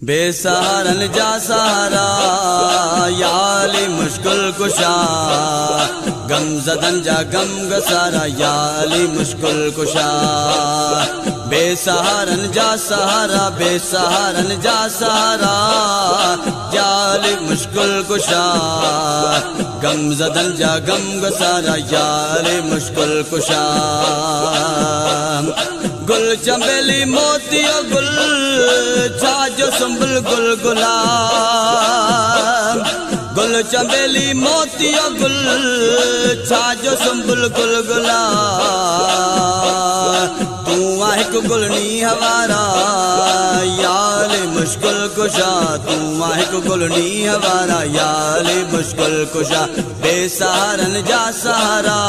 बेसहारन जा सहारा याली मुश्किल कुशा, गम ज़दन जा गम गसारा याली मुश्किल कुशा। बेसहारन जा सहारा, बेसहारन जा सहारा याली मुश्किल कुशा, गम ज़दन जा गम गसारा याली मुश्किल कुशा। गुल चंबेली मोतियो गुल छाजो सुंबुल गुल गुलाब, गुल चंबेली मोतियो गुल छाजो सुंबुल गुल गुलाब। तू हिक गुलनी हवारा याली मुश्किल कुशा, तू हिक गुलनी हवारा याली मुश्किल कुशा। बेसहारन जा सहारा,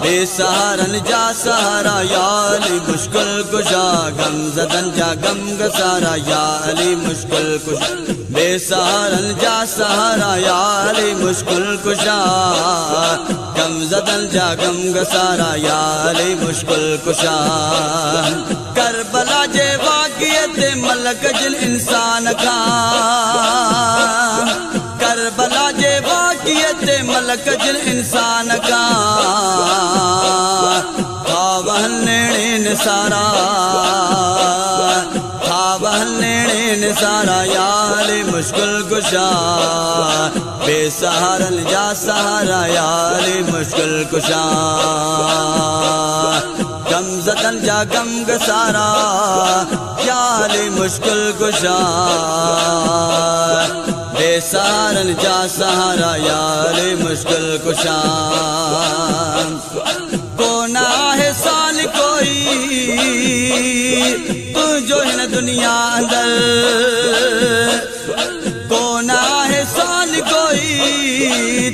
बेसहारन जा सहारा याली मुश्किल कुशा, गम ज़दन जा गम गसारा याली मुश्किल कुशा। बेसहारन जा सहारा याली मुश्किल कुशा, गम ज़दन जा गम गसारा याली मुश्किल कुशा। करबला जे वाक़िए ते मलक जिन इंसान का, करबला जे वाक़िए ते मलक जिन इंसान का, खावहनेणे निसारा, खावहनेणे निसारा याली मुश्किल कुशा। बेसहारन जा सहारा याली मुश्किल कुशा, गम ज़दन जा गम गसारा याली मुश्किल कुशा। बेसहारन जा सहारा याली मुश्किल कुशा। को ना है साल कोई तुझो हिन दुनिया अंदर, को ना है साल कोई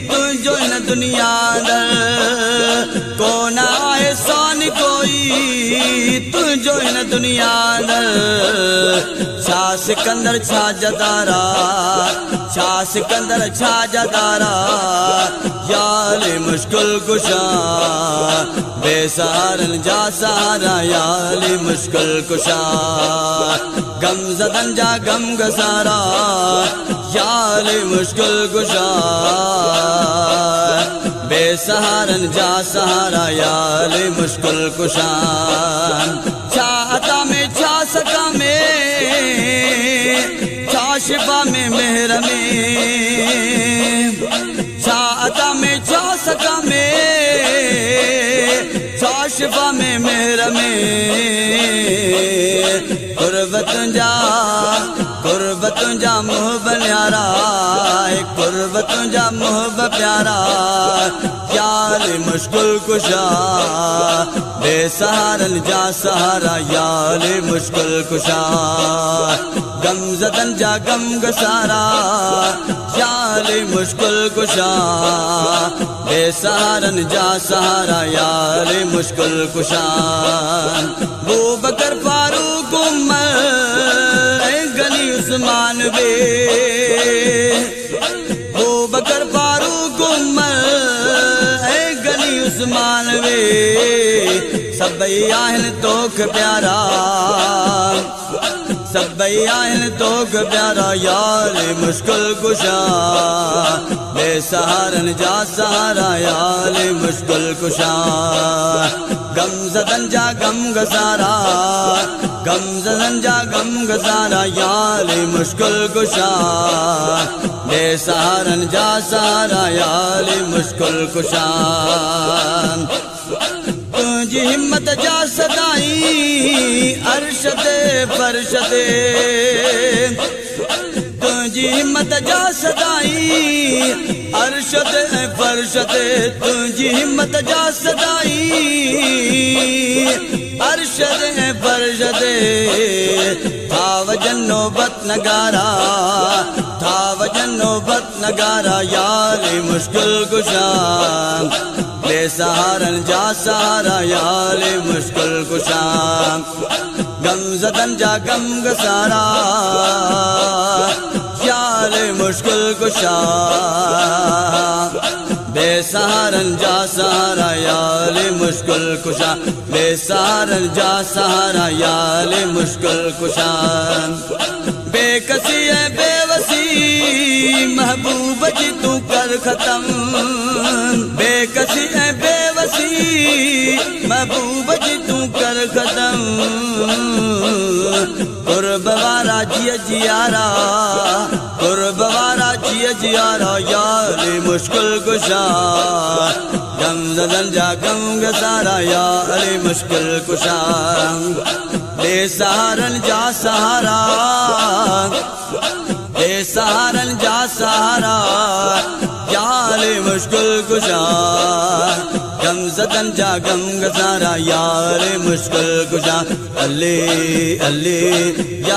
तुझो हिन दुनिया अंदर, को ना है साल कोई तुझो हिन दुनिया अंदर। छा सिकंदर छा जदारा, छा सिकंदर छा जदारा याली मुश्किल कुशा। बेसहारन जा सहारा याली मुश्किल कुशा, गम ज़दन जा गम गसारा याली मुश्किल कुशा। बेसहारन जा सहारा याली मुश्किल कुशा। छा अता में छा सका में, छा शिफा में मेहर में, छा अता में छा सका में, छा शिफा में मेहर में। कुर्बत जा मुहब न्यारा, कुर्बत जा मुहब प्यारा याली मुश्किल कुशा। बेसहारन जा सहारा याली मुश्किल कुशा, गम ज़दन जा गम गसारा याली मुश्किल कुशा। बेसहारन जा सहारा याली मुश्किल कुशा। अबू बकर फारूक उमर गनी उस्मान बे, अबू बकर फारूक उमर गनी उस्मान बे। सभई आहिनि तोख प्यारा, सभई आहिनि तोख प्यारा याली मुश्किल कुशा। बेसहारन जा सहारा याली मुश्किल कुशा, गम ज़दन जा गम गसारा, गम ज़दन जा गम गसारा याली मुश्किल कुशा। बेसहारन जा सहारा याली मुश्किल कुशा। तुझी हिम्मत जा सदाई अर्श ते फर्श ते, तुझी हिम्मत जा सदाई अर्श ते फर्श ते, तुझी हिम्मत जा सदाई अर्श ते फर्श ते। था वजन नौबत नगारा, था वजन नौबत नगारा याली मुश्किल कुशा। बेसहारन जा सहारा याली मुश्किल कुशा, गम ज़दन जा गम गसारा याली मुश्किल कुशा। बेसहारन जा सहारा याली मुश्किल कुशा, बेसहारन जा सहारा याली मुश्किल कुशा। बेकसी है बेवसी महबूब जी तू कर खत्म, बेकसी है बेवसी महबूब जी तू कर खत्म। कुर्ब वारा जिया जियारा, कुर्ब वारा जिया जियारा या अली मुश्किल कुशा, गम ज़दन जा गम गसारा या अली मुश्किल कुशा। बेसहारन जा सहारा, बेसहारन जा सहारा या अली मुश्किल कुशा, गम ज़दन जा गम गसारा या अली मुश्किल कुशा। अली अली या